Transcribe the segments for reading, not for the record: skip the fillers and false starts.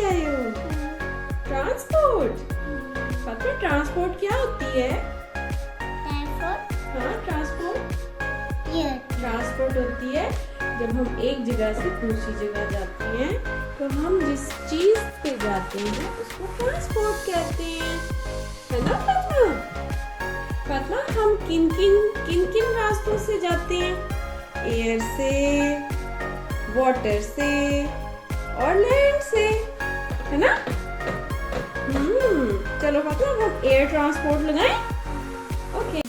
आए हो? Transport. Fatima transport क्या होती है? हाँ ट्रांसपोर्ट होती है जब हम एक जगह से दूसरी जगह जाते हैं तो हम जिस चीज पे जाते हैं उसको ट्रांसपोर्ट कहते हैं, है ना फातिमा? फातिमा हम किन किन रास्तों से जाते हैं? एयर से, वाटर से और लैंड से, है ना? चलो फातिमा हम एयर ट्रांसपोर्ट लगाएं। ओके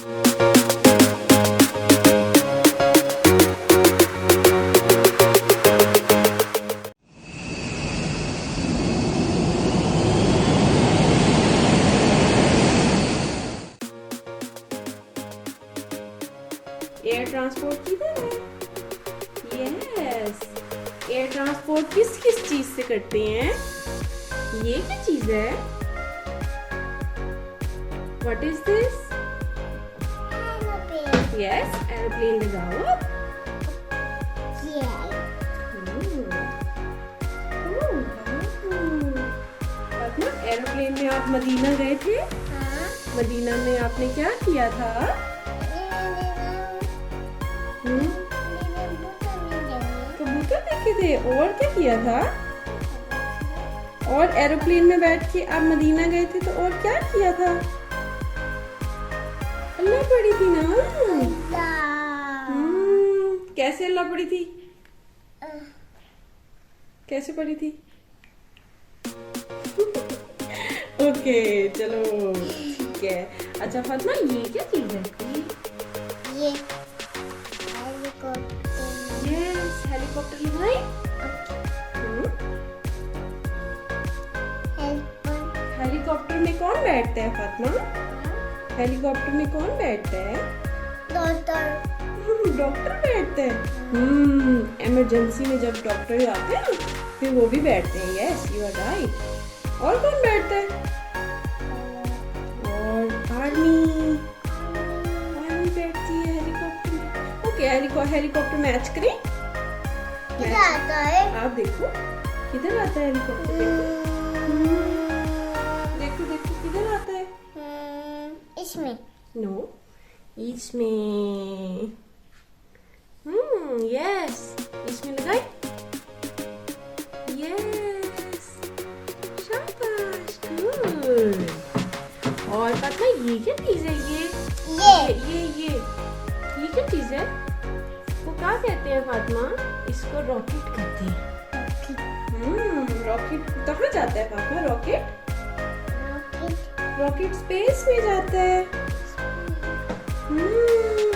एयर ट्रांसपोर्ट किधर है? यस, एयर ट्रांसपोर्ट किस किस चीज से करते हैं? ये क्या चीज है? What is this? Yes, aeroplane लगाओ। एरोप्लेन में आप मदीना गए थे? मदीना में आपने क्या किया था? कबूतर देखे थे। और क्या किया था? और एरोप्लेन में बैठ के आप मदीना गए थे तो और क्या किया था? अल्लाह पड़ी थी ना? कैसे अल्लाह पड़ी थी? कैसे पड़ी थी? ओके चलो ठीक है। अच्छा फातिमा ये क्या चीज है? ये यस, हेलीकॉप्टर लगाए। हेलीकॉप्टर में कौन बैठता है फातिमा? हेलीकॉप्टर में कौन बैठता है? डॉक्टर बैठते हैं। इमरजेंसी में जब डॉक्टर आते हैं फिर वो भी बैठते हैं। Yes you are right. और कौन बैठता है? और आर्मी बैठती है हेलीकॉप्टर में। ओके हेलीकॉप्टर मैच करें। किधर आता है? आप देखो किधर आता है हेलीकॉप्टर। देखो देखो किधर आता है? इसमें। नो इसमें। यस इसमें लगाए। यस शाबाश गुड। और पता है ये क्या चीज है? ये क्या चीज है? वो क्या कहते हैं फातिमा? इसको रॉकेट कहते हैं। रॉकेट कहाँ जाता है फातिमा? रॉकेट स्पेस में जाता है।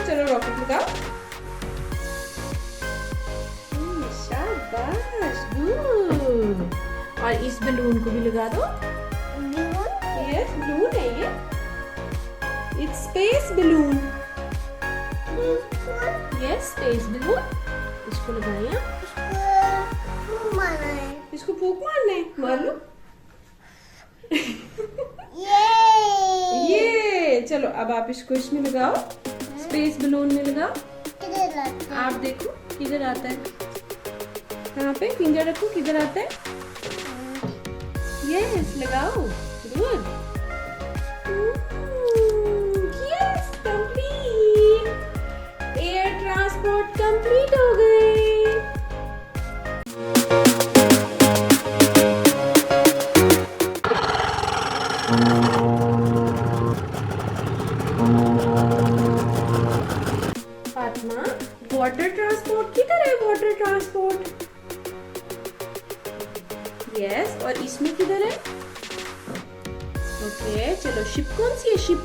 चलो रॉकेट लगाओ। शाबाश गुड। और इस बलून को भी लगा दो। यस बलून है ये। It's space balloon. Yes space balloon. इसको लगाइए। इसको फूंक मारना है। मार लो। ये चलो अब आप इसको इसमें लगाओ। स्पेस बलून में लगाओ। आप देखो किधर आता है। यहाँ पे फिंगर रखो किधर आता है। यस लगाओ good. Yes complete. Air transport complete हो गई। फातिमा वाटर ट्रांसपोर्ट किधर है? Water transport. यस और इसमें किधर है? ओके चलो शिप कौन सी है? शिप।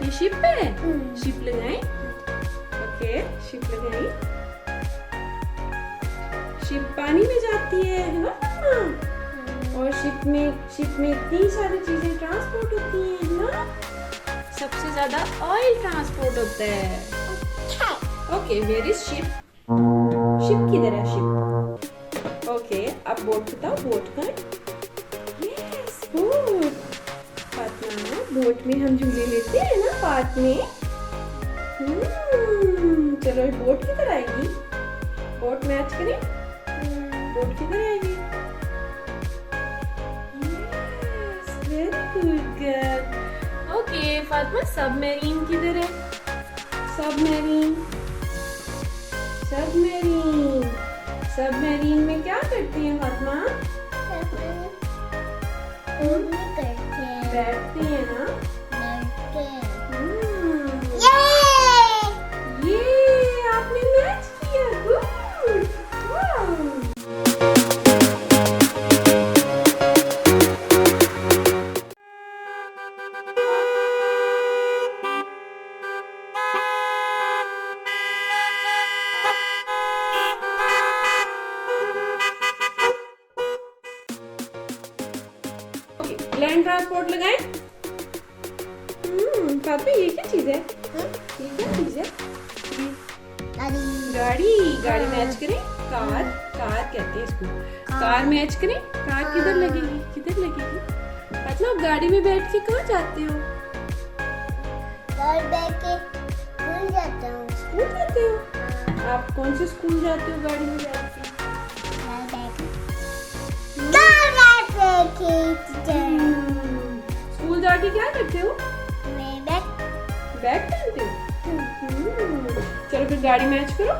ये शिप है। शिप लगाएं। ओके शिप लगाएं। शिप पानी में जाती है ना? और शिप में इतनी सारी चीजें ट्रांसपोर्ट होती हैं ना? सबसे ज्यादा ऑयल ट्रांसपोर्ट होता है। Okay where is ship? Ship किधर है? शिप। ओके अब बोट बताओ। बोट का यस बोट। फातिमा बोट में हम झूले लेते हैं ना पार्क में। चलो बोट किधर आएगी? बोट मैच करें। बोट किधर आएगी? Very good girl. Okay Fatima, submarine किधर है? सबमरीन. सबमरीन. सबमरीन में क्या करती है फातिमा? बैठती है ना? ये आपने मैच किया. गुड. वाओ. लैंड ट्रांसपोर्ट लगाएं. पापा ये क्या चीज है? ये क्या चीज है? गाड़ी. गाड़ी मैच करें. कार. कार कहते हैं इसको. कार मैच करें. कार किधर लगेगी? किधर लगेगी? मतलब गाड़ी में बैठ के कहाँ जाते हो? स्कूल जाता हूँ. स्कूल जाते हो? आप कौन से स्कूल जाते हो गाड़ी में बैठ के? स्कूल जाके क्या करते हो? बैग पहनते हो? चलो फिर गाड़ी मैच करो.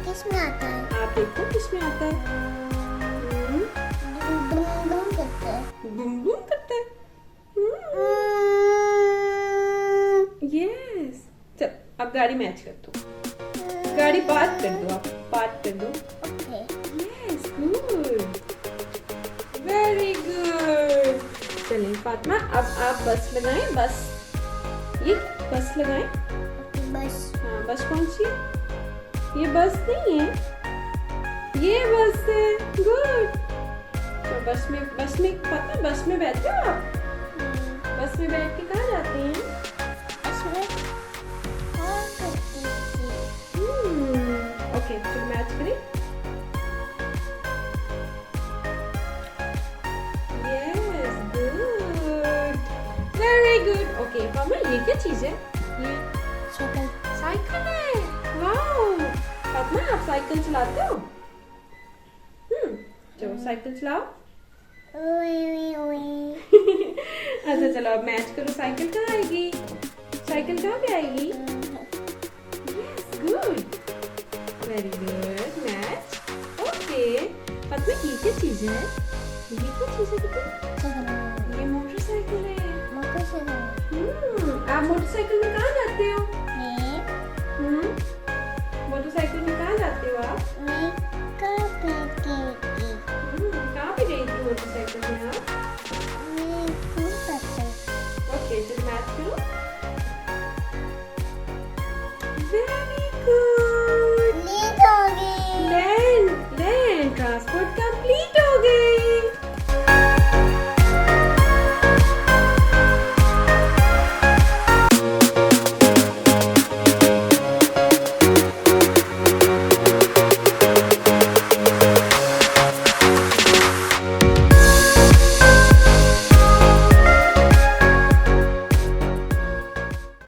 किसमें आता है? आप देखो किसमें आता है. बूम बूम करता है. बूम बूम करता है. यस. चल अब गाड़ी मैच कर दो. गाड़ी पार्क कर दो. आप पार्क कर दो. Yes good. Very good. चलिए फातिमा, अब आप बस लगाएं. बस. ये बस लगाएं. बस. हाँ, बस कौन सी है? ये बस नहीं है. ये बस है. गुड. तो बस में पता, बस में बैठते हो आप? बस में बैठ के कहाँ जाते हैं? ओके फिर मैच करें. Yes good. Very good. Okay मामा, ये क्या चीज है? ये साइकिल है. वाओ. फातिमा, आप साइकिल चलाते हो? चलो साइकिल चलाओ. अच्छा चलो अब मैच करो. साइकिल कहाँ आएगी? साइकिल कहाँ पे आएगी? Yes good. Very good. Match. Okay Fatima, ये क्या चीज है? ये क्या चीज है बेटा? ये मोटरसाइकिल है. आप मोटरसाइकिल में कहाँ जाते हो? मोटरसाइकिल में कहाँ जाते हो आप? कहाँ पे गई थी मोटरसाइकिल में आप? ओके चलो मैच करो.